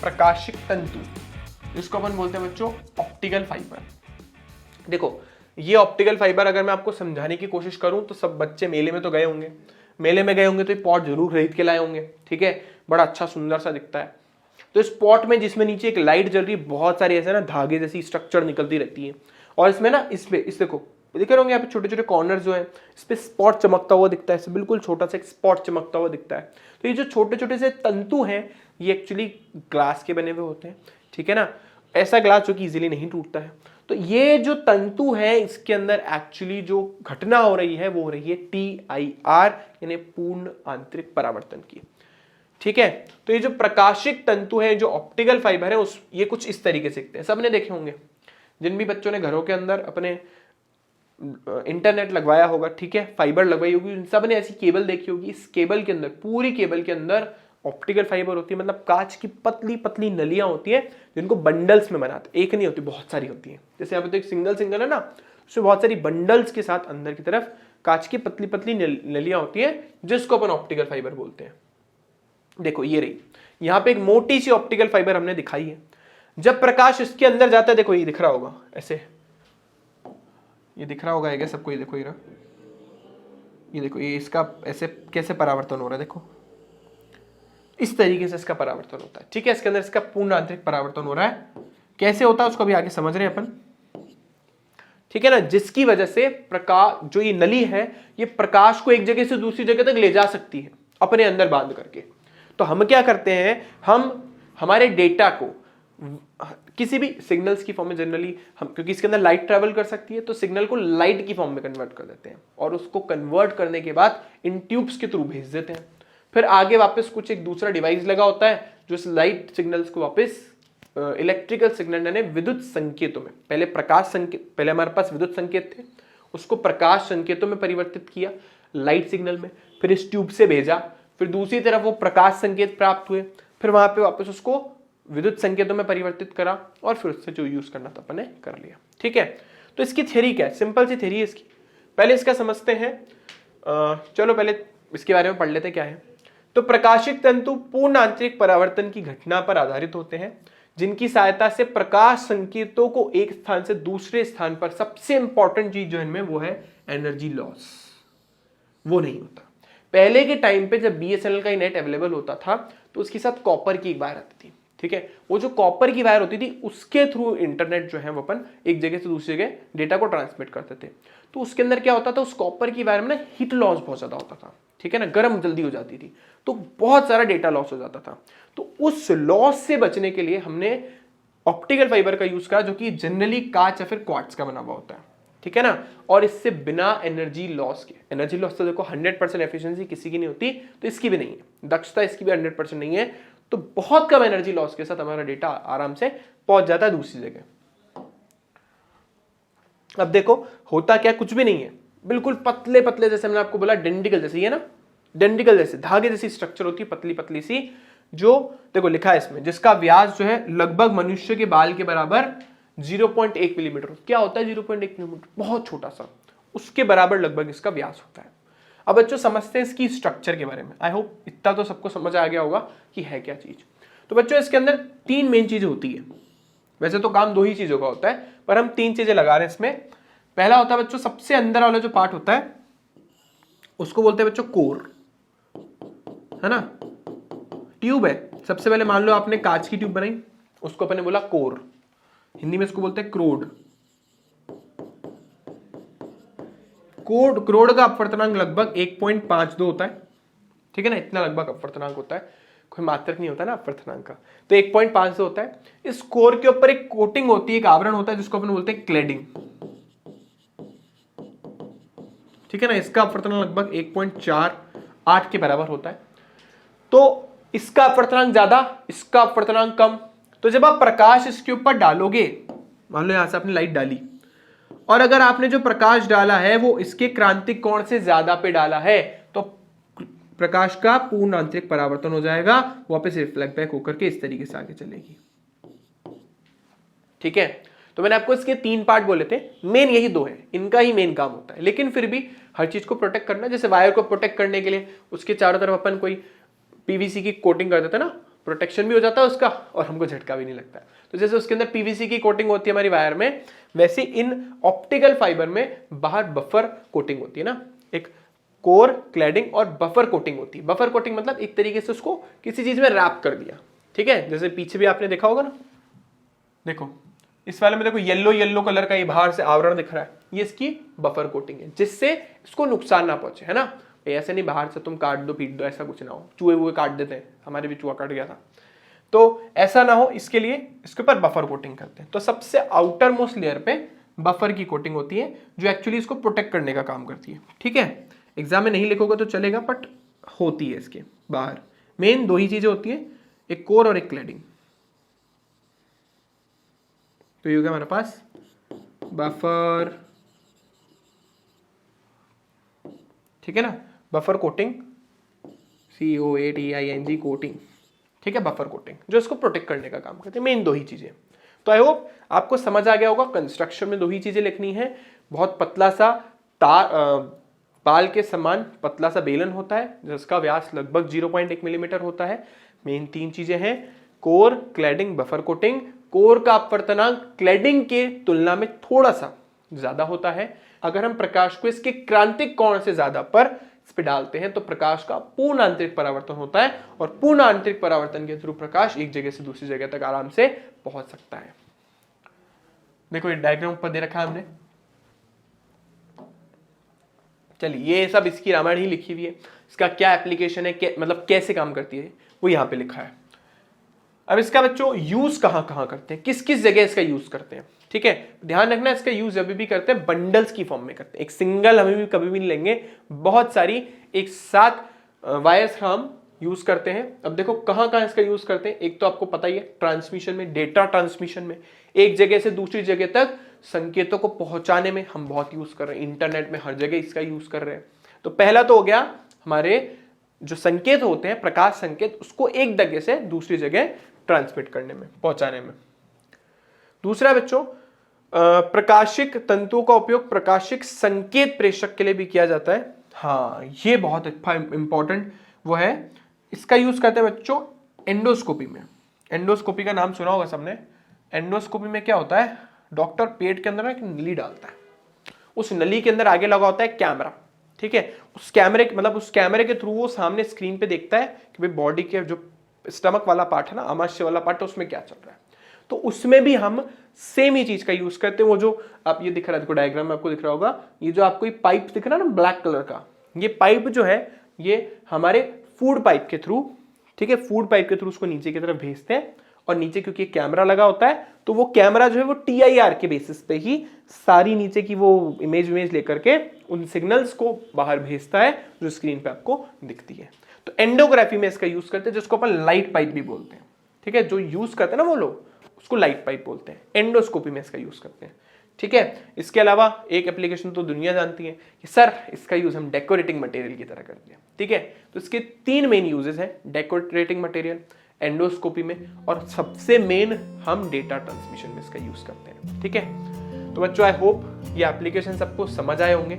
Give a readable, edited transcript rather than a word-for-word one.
प्रकाशिक तंतु, जिसको अपन बोलते हैं बच्चों ऑप्टिकल फाइबर। देखो ये ऑप्टिकल फाइबर अगर मैं आपको समझाने की कोशिश करूं तो सब बच्चे मेले में तो गए होंगे, मेले में गए होंगे तो ये पॉट जरूर खरीद के लाए होंगे, ठीक है, बड़ा अच्छा सुंदर सा दिखता है। तो इस पॉट में जिसमें नीचे एक लाइट जल रही है, बहुत सारी ऐसे ना धागे जैसी स्ट्रक्चर निकलती रहती है, और इसमें ना इस देखो देख रहे होंगे यहाँ पे छोटे छोटे कॉर्नर जो है, इस पे स्पॉट चमकता हुआ दिखता है, बिल्कुल छोटा सा एक स्पॉट चमकता हुआ दिखता है। तो ये जो छोटे छोटे से तंतु हैं ये एक्चुअली ग्लास के बने हुए होते हैं, ठीक है ना, ऐसा ग्लास जो कि इजीली नहीं टूटता है। तो ये जो तंतु है इसके अंदर एक्चुअली जो घटना हो रही है वो हो रही है TIR यानी पूर्ण आंतरिक परावर्तन की, ठीक है। तो ये जो प्रकाशिक तंतु है, जो ऑप्टिकल फाइबर है, ये कुछ इस तरीके से दिखते हैं, सबने देखे होंगे, जिन भी बच्चों ने घरों के अंदर अपने इंटरनेट लगवाया होगा, ठीक है, फाइबर लगवाई होगी, उन सब ने ऐसी केबल देखी होगी। इस केबल के अंदर, पूरी केबल के अंदर ऑप्टिकल फाइबर होती है, मतलब कांच की पतली पतली नलियां होती है जिनको बंडल्स में बनाते, एक नहीं होती, बहुत सारी होती है। जैसे यहाँ पे तो एक सिंगल है ना, उसमें बहुत सारी बंडल्स के साथ अंदर की तरफ कांच की पतली पतली नलियां होती है, जिसको अपन ऑप्टिकल फाइबर बोलते हैं। देखो ये रही, यहाँ पे एक मोटी सी ऑप्टिकल फाइबर हमने दिखाई है। जब प्रकाश इसके अंदर जाता है, देखो ये दिख रहा होगा ऐसे, ये दिख रहा होगा है सबको, ये देखो, ये देखो, ये इसका ऐसे कैसे परावर्तन हो रहा है, देखो इस तरीके से इसका परावर्तन होता है, ठीक है। इसके अंदर इसका पूर्ण आंतरिक परावर्तन हो रहा है, कैसे होता है उसको भी आगे समझ रहे हैं अपन, ठीक है ना, जिसकी वजह से प्रकाश, जो ये नली है, ये प्रकाश को एक जगह से दूसरी जगह तक ले जा सकती है अपने अंदर बांध करके। तो हम क्या करते हैं, हम हमारे डेटा को किसी भी सिग्नल्स की फॉर्म में जनरली हम, क्योंकि इसके अंदर लाइट ट्रैवल कर सकती है, तो सिग्नल को लाइट की फॉर्म में कन्वर्ट कर देते हैं, और उसको कन्वर्ट करने के बाद इन ट्यूब्स के थ्रू भेज देते हैं। फिर आगे वापस कुछ एक दूसरा डिवाइस लगा होता है जो इस लाइट सिग्नल्स को वापस इलेक्ट्रिकल सिग्नल यानी विद्युत संकेतों में, पहले प्रकाश संकेत, पहले हमारे पास विद्युत संकेत थे, उसको प्रकाश संकेतों में परिवर्तित किया लाइट सिग्नल में, फिर इस ट्यूब से भेजा, फिर दूसरी तरफ वो प्रकाश संकेत प्राप्त हुए, फिर वहां पे वापस उसको विद्युत संकेतों में परिवर्तित करा, और फिर उससे जो यूज करना था अपन ने कर लिया, ठीक है। तो इसकी थ्योरी क्या है, सिंपल सी थ्योरी है इसकी, पहले इसका समझते हैं। चलो पहले इसके बारे में पढ़ लेते क्या है। तो प्रकाशिक तंतु पूर्ण आंतरिक परावर्तन की घटना पर आधारित होते हैं, जिनकी सहायता से प्रकाश संकेतों को एक स्थान से दूसरे स्थान पर, सबसे इंपॉर्टेंट चीज जो इनमें वो है एनर्जी लॉस, वो नहीं होता। पहले के टाइम पे जब BSNL का ही नेट अवेलेबल होता था तो उसके साथ कॉपर की एक वायर आती थी, ठीक है, वो जो कॉपर की वायर होती थी उसके थ्रू इंटरनेट जो है वो अपन एक जगह से दूसरी जगह डेटा को ट्रांसमिट करते थे। तो उसके अंदर क्या होता था, उस कॉपर की वायर में ना हीट लॉस बहुत ज्यादा होता था, ठीक है ना, गर्म जल्दी हो जाती थी, तो बहुत सारा डेटा लॉस हो जाता था। तो उस लॉस से बचने के लिए हमने ऑप्टिकल फाइबर का यूज करा, जो कि जनरली कांच या फिर क्वार्ट्ज का बना हुआ होता है, ठीक है ना, और इससे बिना एनर्जी लॉस के, एनर्जी लॉस तो देखो 100% एफिशिएंसी किसी की नहीं होती, तो इसकी भी नहीं है, दक्षता इसकी भी 100% नहीं है, तो बहुत कम एनर्जी लॉस के साथ हमारा डेटा आराम से पहुंच जाता है दूसरी जगह। अब देखो होता क्या, कुछ भी नहीं है, बिल्कुल पतले पतले, जैसे मैंने आपको बोला डेंडिकल जैसे, ये ना डेंडिकल जैसे धागे जैसी स्ट्रक्चर होती है, पतली पतली सी, जो देखो लिखा है इसमें, जिसका व्यास जो है लगभग मनुष्य के बाल के बराबर 0.1 मिलीमीटर। क्या होता है 0.1 मिलीमीटर, बहुत छोटा सा, उसके बराबर लगभग इसका व्यास होता है। अब बच्चों समझते हैं इसकी स्ट्रक्चर के बारे में। आई होप इतना तो सबको समझ आ गया होगा कि है क्या चीज। तो बच्चों इसके अंदर 3 मेन चीजें होती है, वैसे तो काम 2 ही चीजों का होता है, पर हम 3 चीजें लगा रहे हैं इसमें। पहला होता है बच्चों, सबसे अंदर वाला जो पार्ट होता है उसको बोलते हैं बच्चों कोर, है ना, ट्यूब है। सबसे पहले मान लो आपने कांच की ट्यूब बनाई, उसको अपने बोला कोर, हिंदी में इसको बोलते हैं क्रोड। क्रोड का अपवर्तनांक लगभग 1.52 होता है, ठीक है ना, इतना लगभग अपवर्तनांक होता है, कोई मात्रक नहीं होता ना अपवर्तनांक का, तो 1.52 होता है। इस कोर के ऊपर एक कोटिंग होती है, एक आवरण होता है, जिसको अपन बोलते हैं क्लेडिंग, ठीक है ना, इसका अपवर्तनांक लगभग 1.48 के बराबर होता है। तो इसका अपवर्तनांक ज्यादा, इसका अपवर्तनांक कम। तो जब आप प्रकाश इसके ऊपर डालोगे, मान लो यहां से आपने लाइट डाली, और अगर आपने जो प्रकाश डाला है वो इसके क्रांतिक कोण से ज्यादा पे डाला है, तो प्रकाश का पूर्ण आंतरिक परावर्तन हो जाएगा, वापस रिफ्लेक्ट बैक होकर के इस तरीके से आगे चलेगी, ठीक है। तो मैंने आपको इसके 3 पार्ट बोले थे, मेन यही 2 है, इनका ही मेन काम होता है, लेकिन फिर भी हर चीज को प्रोटेक्ट करना, जैसे वायर को प्रोटेक्ट करने के लिए उसके चारों तरफ अपन कोई PVC की कोटिंग कर देते हैं ना, प्रोटेक्शन भी हो जाता है उसका और हमको झटका भी नहीं लगता। तो जैसे उसके अंदर पीवीसी की कोटिंग होती है हमारी वायर में, वैसे इन ऑप्टिकल फाइबर में बाहर बफर कोटिंग होती है ना, एक कोर क्लैडिंग और बफर कोटिंग होती है। बफर कोटिंग मतलब एक तरीके से उसको किसी चीज में रैप कर दिया, ठीक है। जैसे पीछे भी आपने देखा होगा ना, देखो इस वाले में देखो येलो येलो कलर का ये बाहर से आवरण दिख रहा है, ये इसकी बफर कोटिंग है, जिससे इसको नुकसान ना पहुंचे, है ना। ऐसे नहीं बाहर से तुम काट दो पीट दो, ऐसा कुछ ना हो, चूहे वूहे काट देते हैं, हमारे भी चूहा काट गया था, तो ऐसा ना हो इसके लिए इसके ऊपर बफर कोटिंग करते हैं। तो सबसे आउटर मोस्ट लेयर पे बफर की कोटिंग होती है जो एक्चुअली इसको प्रोटेक्ट करने का काम करती है, ठीक है। एग्जाम में नहीं लिखोगे तो चलेगा, बट होती है इसके बाहर। मेन दो ही चीजें होती है, एक कोर और एक क्लैडिंग। तो ये हो गया हमारे पास बफर, ठीक है ना, बफर कोटिंग, COATING कोटिंग, ठीक है, बफर कोटिंग जो इसको प्रोटेक्ट करने का काम करते हैं। मेन दो ही चीजें। तो आई होप आपको समझ आ गया होगा, कंस्ट्रक्शन में दो ही चीजें लिखनी है। बहुत पतला सा तार, बाल के समान पतला सा बेलन होता है जिसका व्यास लगभग 0.1 मिलीमीटर होता है। मेन तीन चीजें हैं, core, cladding, buffer coating. Core का अपवर्तनांक क्लैडिंग के तुलना में थोड़ा सा ज्यादा होता है। अगर हम प्रकाश को इसके क्रांतिक कोण से ज्यादा पर इस पे डालते हैं तो प्रकाश का पूर्ण आंतरिक परावर्तन होता है, और पूर्ण आंतरिक परावर्तन के थ्रू प्रकाश एक जगह से दूसरी जगह तक आराम से पहुंच सकता है। देखो ये डायग्राम ऊपर दे रखा है हमने, चलिए ये सब इसकी रामायण ही लिखी हुई है, इसका क्या एप्लीकेशन है, मतलब कैसे काम करती है वो यहाँ पे लिखा है। अब इसका बच्चों यूज कहां कहां करते हैं, किस किस जगह इसका यूज करते हैं, ठीक है। ध्यान रखना इसका यूज जब भी करते हैं बंडल्स की फॉर्म में करते हैं, एक सिंगल हमें भी कभी भी नहीं लेंगे, बहुत सारी एक साथ वायर्स हम यूज करते हैं। अब देखो कहां कहां इसका यूज करते हैं, एक तो आपको पता ही है ट्रांसमिशन में, डेटा ट्रांसमिशन में, एक जगह से दूसरी जगह तक संकेतों को पहुंचाने में हम बहुत यूज कर रहे हैं, इंटरनेट में हर जगह इसका यूज कर रहे हैं। तो पहला तो हो गया हमारे जो संकेत होते हैं, प्रकाश संकेत, उसको एक जगह से दूसरी जगह ट्रांसमिट करने में, पहुंचाने में। दूसरा बच्चों, प्रकाशिक तंतुओं का उपयोग प्रकाशिक संकेत प्रेषक के लिए भी किया जाता है। हाँ ये बहुत इंपॉर्टेंट वो है, इसका यूज करते हैं बच्चों एंडोस्कोपी में। एंडोस्कोपी का नाम सुना होगा सबने। एंडोस्कोपी में क्या होता है, डॉक्टर पेट के अंदर एक नली डालता है, उस नली के अंदर आगे लगा होता है कैमरा, ठीक है। उस कैमरे के थ्रू वो सामने स्क्रीन पे देखता है कि भाई बॉडी के जो स्टमक वाला पार्ट है ना, आमाशय वाला पार्ट है, उसमें क्या चल रहा है। तो उसमें भी हम सेम ही चीज का यूज करते हैं। वो जो आप ये दिख रहा है, देखो डायग्राम में आपको दिख रहा होगा, ये जो आपको पाइप दिख रहा है ना ब्लैक कलर का, ये पाइप जो है ये हमारे फूड पाइप के थ्रू, ठीक है, फूड पाइप के थ्रू उसको नीचे की तरफ भेजते हैं, और नीचे क्योंकि कैमरा लगा होता है तो वो कैमरा जो है वो TIR के बेसिस पे ही सारी नीचे की वो इमेज लेकर के उन सिग्नल्स को बाहर भेजता है जो स्क्रीन पे आपको दिखती है। तो एंडोग्राफी में इसका यूज करते हैं, जिसको अपन लाइट पाइप भी बोलते हैं, ठीक है। जो यूज करते हैं ना वो लोग उसको लाइट पाइप बोलते हैं। एंडोस्कोपी में इसका यूज करते हैं, ठीक है। इसके अलावा एक एप्लीकेशन तो दुनिया जानती है कि सर इसका यूज हम डेकोरेटिंग मटेरियल की तरह करते हैं, ठीक है। तो इसके तीन मेन यूजेस हैं, डेकोरेटिंग मटेरियल, एंडोस्कोपी में, और सबसे मेन हम डेटा ट्रांसमिशन में इसका यूज करते हैं, ठीक है। तो बच्चों आई होप ये एप्लीकेशन सबको समझ आए होंगे।